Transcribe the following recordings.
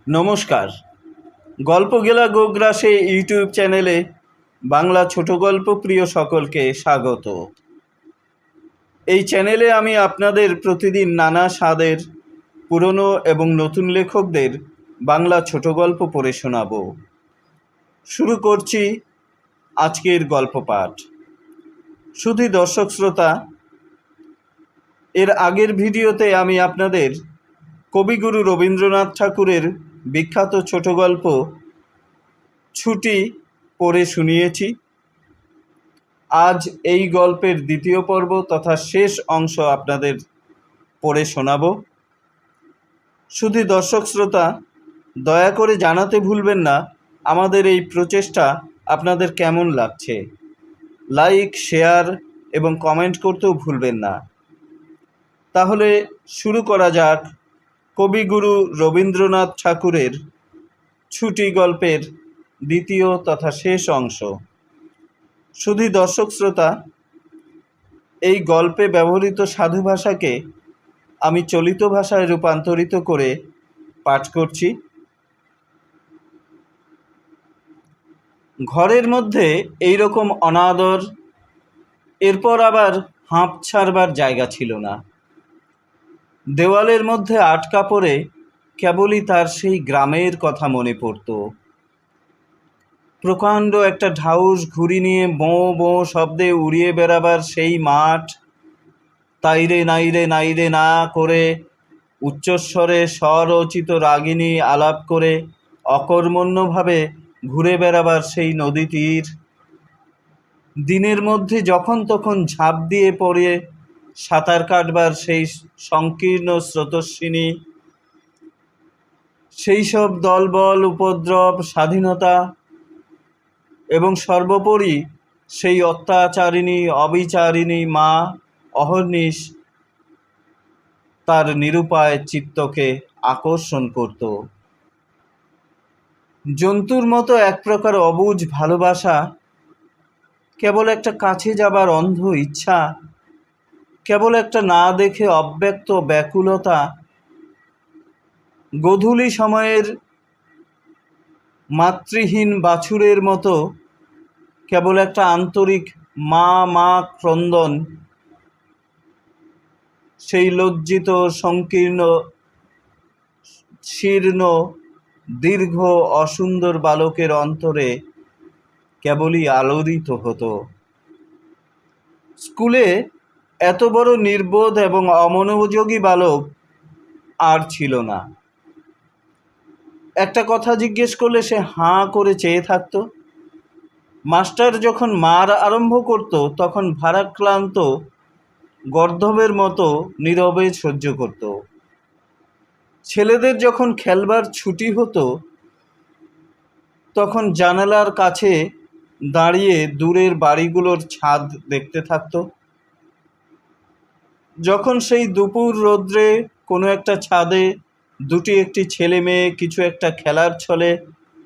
নমস্কার। গল্পগেলা গোগ্রাসে ইউটিউব চ্যানেলে বাংলা ছোট গল্প প্রিয় সকলকে স্বাগত। এই চ্যানেলে আমি আপনাদের প্রতিদিন নানা স্বাদের পুরনো এবং নতুন লেখকদের বাংলা ছোট গল্প পড়ে শোনাব। শুরু করছি আজকের গল্প পাঠ। শুধু দর্শক শ্রোতা, এর আগের ভিডিওতে আমি আপনাদের কবিগুরু রবীন্দ্রনাথ ঠাকুরের বিখ্যাত ছোট গল্প ছুটি পড়ে শুনিয়েছি। আজ এই গল্পের দ্বিতীয় পর্ব তথা শেষ অংশ আপনাদের পড়ে শোনাব। শুধু দর্শক শ্রোতা, দয়া করে জানাতে ভুলবেন না আমাদের এই প্রচেষ্টা আপনাদের কেমন লাগছে। লাইক, শেয়ার এবং কমেন্ট করতেও ভুলবেন না। তাহলে শুরু করা যাক কবিগুরু রবীন্দ্রনাথ ঠাকুরের ছুটি গল্পের দ্বিতীয় তথা শেষ অংশ। শুধু দর্শক শ্রোতা, এই গল্পে ব্যবহৃত সাধু ভাষাকে আমি চলিত ভাষায় রূপান্তরিত করে পাঠ করছি। ঘরের মধ্যে এই রকম অনাদর, এরপর আবার হাঁপ ছাড়বার জায়গা ছিল না। দেওয়ালের মধ্যে আটকা পড়ে কেবলই তার সেই গ্রামের কথা মনে পড়ত। প্রকাণ্ড একটা ঢাউস ঘুড়ি নিয়ে বোঁ বোঁ শব্দে উড়িয়ে বেড়াবার সেই মাঠ, তাইরে নাইরে নাইরে না করে উচ্চস্বরে স্বরচিত রাগিনী আলাপ করে অকর্মণ্যভাবে ঘুরে বেড়াবার সেই নদী তীর, দিনের মধ্যে যখন তখন ঝাঁপ দিয়ে পড়ে সাঁতার কাটবার সেই সংকীর্ণ স্রোতস্বিনী, সেই সব দলবল, উপদ্রব, স্বাধীনতা এবং সর্বোপরি সেই অত্যাচারিণী অবিচারিণী মা অহর্নিশ তার নিরুপায় চিত্তকে আকর্ষণ করত। জন্তুর মতো এক প্রকার অবুঝ ভালোবাসা, কেবল একটা কাছে যাবার অন্ধ ইচ্ছা, কেবল একটা না দেখে অব্যক্ত ব্যাকুলতা, গোধূলি সময়ের মাতৃহীন বাছুরের মতো কেবল একটা আন্তরিক মা মা ক্রন্দন, সেই লজ্জিত সংকীর্ণ শীর্ণ দীর্ঘ অসুন্দর বালকের অন্তরে কেবলই আলোড়িত হতো। স্কুলে এত বড় নির্বোধ এবং অমনোযোগী বালক আর ছিল না। একটা কথা জিজ্ঞেস করলে সে হাঁ করে চেয়ে থাকতো। মাস্টার যখন মার আরম্ভ করত তখন ভারাক্রান্ত গর্দভের মতো নীরবে সহ্য করত। ছেলেদের যখন খেলবার ছুটি হতো তখন জানালার কাছে দাঁড়িয়ে দূরের বাড়িগুলোর ছাদ দেখতে থাকতো। যখন সেই দুপুর রৌদ্রে কোনো একটা ছাদে দুটি একটি ছেলে মেয়ে কিছু একটা খেলার ছলে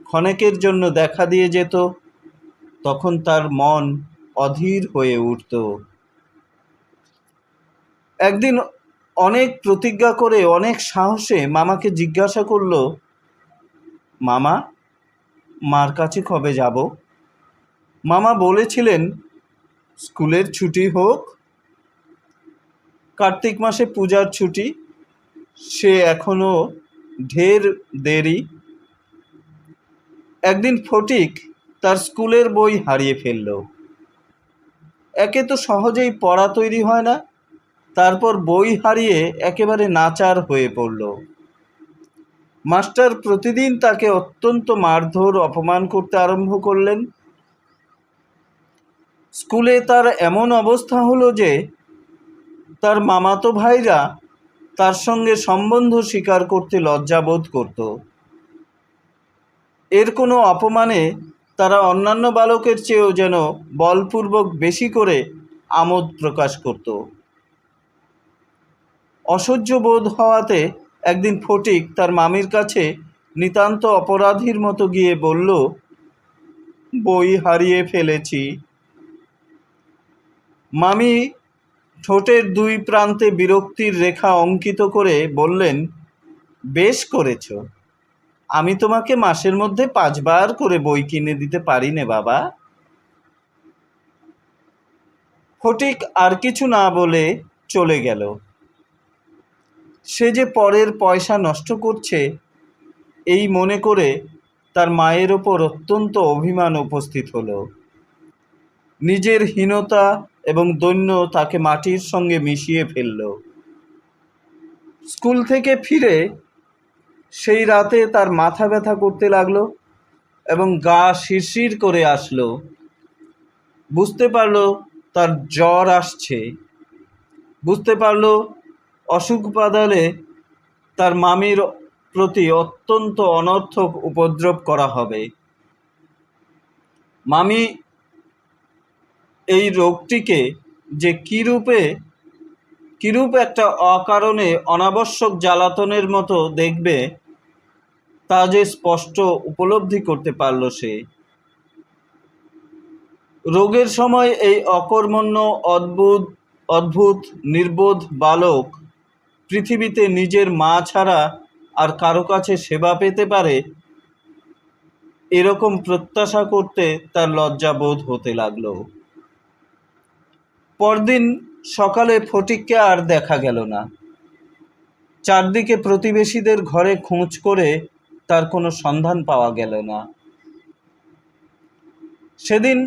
ক্ষণেকের জন্য দেখা দিয়ে যেত, তখন তার মন অধীর হয়ে উঠত। একদিন অনেক প্রতিজ্ঞা করে অনেক সাহসে মামাকে জিজ্ঞাসা করল, মামা, মার কাছে কবে যাব? মামা বলেছিলেন, স্কুলের ছুটি হোক। কার্তিক মাসে পূজার ছুটি, সে এখনো ঢের দেরি। একদিন ফটিক তার স্কুলের বই হারিয়ে ফেলল। একে তো সহজেই পড়া তৈরি হয় না, তারপর বই হারিয়ে একেবারে নাচার হয়ে পড়ল। মাস্টার প্রতিদিন তাকে অত্যন্ত মারধর অপমান করতে আরম্ভ করলেন। স্কুলে তার এমন অবস্থা হলো যে তার মামাতো ভাইরা তার সঙ্গে সম্বন্ধ স্বীকার করতে লজ্জাবোধ করত। এর কোনো অপমানে তারা অন্যান্য বালকের চেয়েও যেন বলপূর্বক বেশি করে আমোদ প্রকাশ করত। অসহ্য বোধ হওয়াতে একদিন ফটিক তার মামির কাছে নিতান্ত অপরাধীর মতো গিয়ে বলল, বই হারিয়ে ফেলেছি। মামি ঠোঁটের দুই প্রান্তে বিরক্তির রেখা অঙ্কিত করে বললেন, বেশ করেছ, আমি তোমাকে মাসের মধ্যে 5 বার করে বই কিনে দিতে পারি নে বাবা। ফটিক আর কিছু না বলে চলে গেল। সে যে পরের পয়সা নষ্ট করছে এই মনে করে তার মায়ের ওপর অত্যন্ত অভিমান উপস্থিত হলো। নিজের হীনতা এবং দৈন্য তাকে মাটির সঙ্গে মিশিয়ে ফেলল। স্কুল থেকে ফিরে সেই রাতে তার মাথা ব্যথা করতে লাগলো এবং গা শিরশির করে আসলো। বুঝতে পারলো তার জ্বর আসছে। বুঝতে পারলো অসুখ বাদালে তার মামির প্রতি অত্যন্ত অনর্থক উপদ্রব করা হবে। মামি এই রোগটিকে যে কিরূপ একটা অকারণে অনাবশ্যক জ্বালাতনের মতো দেখবে তা যে স্পষ্ট উপলব্ধি করতে পারল সে। রোগের সময় এই অকর্মণ্য অদ্ভুত নির্বোধ বালক পৃথিবীতে নিজের মা ছাড়া আর কারো কাছে সেবা পেতে পারে এরকম প্রত্যাশা করতে তার লজ্জাবোধ হতে লাগলো। পরদিন সকালে ফটিককে আর দেখা গেল না। চারদিকে প্রতিবেশীদের ঘরে খোঁজ করে তার কোনো সন্ধান পাওয়া গেল না। সেদিন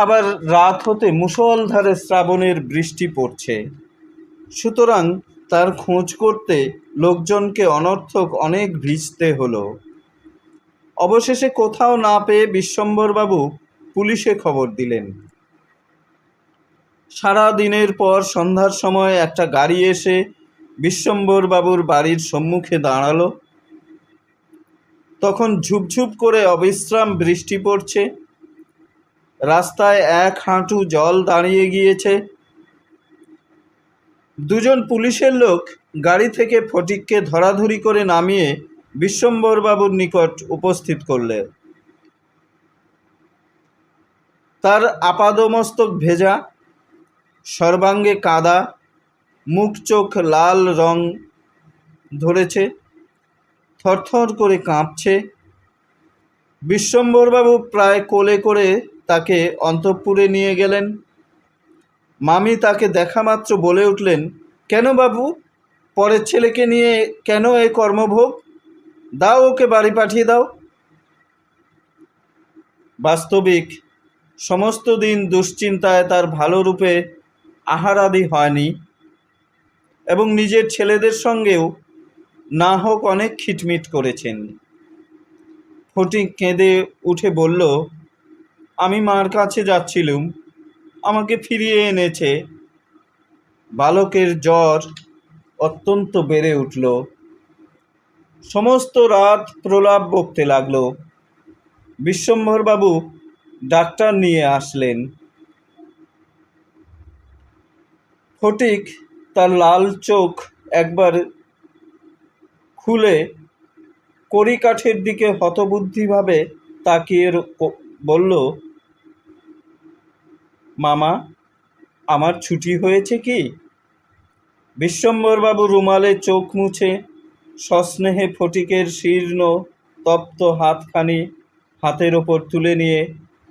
আবার রাত হতে মুষলধারে শ্রাবণের বৃষ্টি পড়ছে। সুতরাং তার খোঁজ করতে লোকজনকে অনর্থক অনেক ভিজতে হলো। অবশেষে কোথাও না পেয়ে বিশ্বম্বরবাবু পুলিশে খবর দিলেন। সারা দিনের পর সন্ধ্যার সময় একটা গাড়ি এসে বিশ্বম্বরবাবুর বাড়ির সম্মুখে দাঁড়ালো। তখন ঝুপঝুপ করে অবিশ্রাম বৃষ্টি পড়ছে। রাস্তায় 1 হাঁটু জল দাঁড়িয়ে গিয়েছে। দুজন পুলিশের লোক গাড়ি থেকে ফটিককে ধরাধরি করে নামিয়ে বিশ্বম্বরবাবুর নিকট উপস্থিত করলে। তার আপাদমস্তক ভেজা, সর্বাঙ্গে কাদা, মুখ চোখ লাল রং ধরেছে, থরথর করে কাঁপছে। বিশ্বম্বরবাবু প্রায় কোলে করে তাকে অন্তঃপুরে নিয়ে গেলেন। মামি তাকে দেখা মাত্র বলে উঠলেন, কেন বাবু, পরের ছেলেকে নিয়ে কেন এই কর্মভোগ? দাও, ওকে বাড়ি পাঠিয়ে দাও। বাস্তবিক সমস্ত দিন দুশ্চিন্তায় তার ভালো রূপে আহারাদি হয়নি এবং নিজের ছেলেদের সঙ্গেও না হোক অনেক খিটমিট করেছেন। ফটিক কেঁদে উঠে বলল, আমি মার কাছে যাচ্ছিলুম, আমাকে ফিরিয়ে এনেছে। বালকের জ্বর অত্যন্ত বেড়ে উঠল। সমস্ত রাত প্রলাপ বকতে লাগল। বিশ্বম্ভরবাবু ডাক্তার নিয়ে আসলেন। ফটিক তার লাল চোখ একবার খুলে কড়িকাঠের দিকে হতবুদ্ধিভাবে তাকিয়ে বলল, মামা, আমার ছুটি হয়েছে কি? বিশ্বম্বরবাবু রুমালে চোখ মুছে সস্নেহে ফটিকের শীর্ণ তপ্ত হাতখানি হাতের ওপর তুলে নিয়ে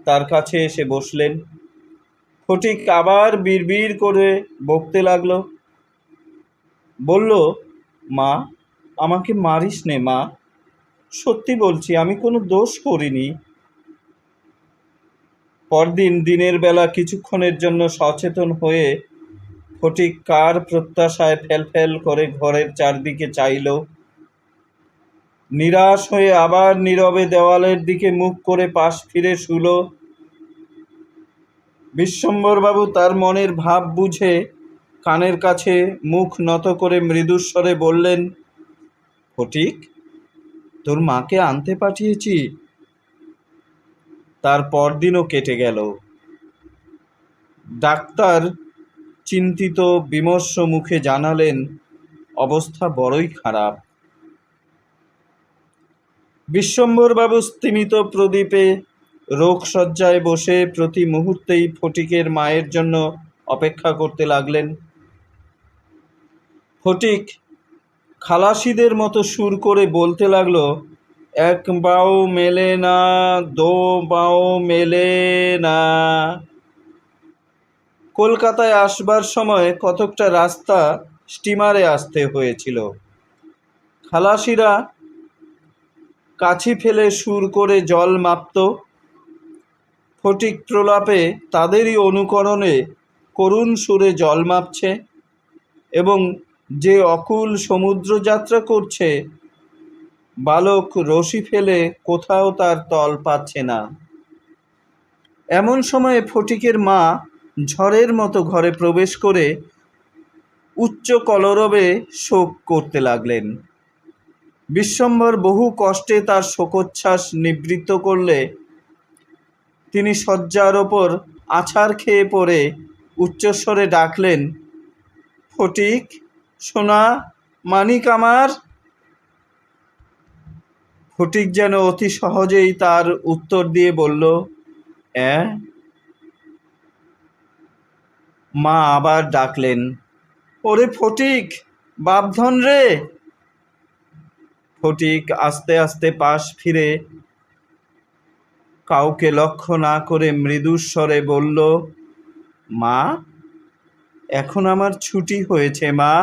তার কাছে এসে বসলেন। ফটিক আবার বিড়বিড় করে বকতে লাগল। বলল, মা, আমাকে মারিস নে মা, সত্যি বলছি আমি কোনো দোষ করিনি। পরদিন দিনের বেলা কিছুক্ষণের জন্য সচেতন হয়ে ফটিক কার প্রত্যাশায় ফেল করে ঘরের চারদিকে চাইল। নিরাশ হয়ে আবার নীরবে দেওয়ালের দিকে মুখ করে পাশ ফিরে শুল। বিশ্বম্বরবাবু তার মনের ভাব বুঝে কানের কাছে মুখ নত করে মৃদুস্বরে বললেন, ফটিক, তোর মাকে আনতে পাঠিয়েছি। তার পরদিনও কেটে গেল। ডাক্তার চিন্তিত বিমর্ষ মুখে জানালেন, অবস্থা বড়ই খারাপ। বিশ্বম্বরবাবু স্তিমিত প্রদীপে রোগশয্যায় বসে প্রতি মুহূর্তেই ফটিকের মায়ের জন্য অপেক্ষা করতে লাগলেন। ফটিক খালাসিদের মতো সুর করে বলতে লাগলো, এক বাও মেলে না, দো বাও মেলে না। কলকাতায় আসবার সময় কতকটা রাস্তা স্টিমারে আসতে হয়েছিল। খালাসিরা কাছি ফেলে সুর করে জল মাপত। ফটিক প্রলাপে তাদেরই অনুকরণে করুণ সুরে জল মাপছে এবং যে অকুল সমুদ্র যাত্রা করছে, বালক রশি ফেলে কোথাও তার তল পাচ্ছে না। এমন সময়ে ফটিকের মা ঝড়ের মতো ঘরে প্রবেশ করে উচ্চ কলরবে শোক করতে লাগলেন। বিশ্বম্ভর বহু কষ্টে তার শোকোচ্ছ্বাস নিবৃত্ত করলে তিনি শয্যার ওপর আছাড় খেয়ে পড়ে উচ্চস্বরে ডাকলেন, ফটিক, সোনা, মানিক আমার। ফটিক যেন অতি সহজেই তার উত্তর দিয়ে বলল, অ্যাঁ? মা আবার ডাকলেন, ওরে ফটিক, বাপধন রে। ফটিক আস্তে আস্তে পাশ ফিরে কাউকে লক্ষ্য না করে মৃদুস্বরে বলল, মা, এখন আমার ছুটি হয়েছে মা,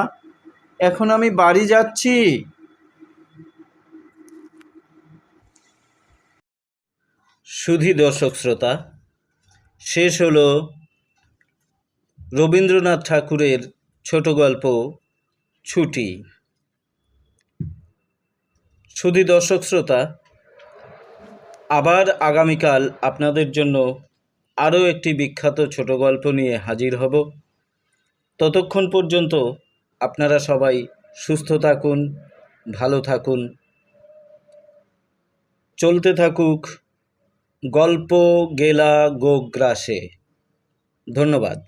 এখন আমি বাড়ি যাচ্ছি। সুধী দর্শক শ্রোতা, শেষ হলো রবীন্দ্রনাথ ঠাকুরের ছোট গল্প ছুটি। সুধী দর্শক শ্রোতা, আবার আগামীকাল আপনাদের জন্য আরও একটি বিখ্যাত ছোট গল্প নিয়ে হাজির হব। ততক্ষণ পর্যন্ত আপনারা সবাই সুস্থ থাকুন, ভালো থাকুন। চলতে থাকুক গল্প গেলা গোগ্রাসে। ধন্যবাদ।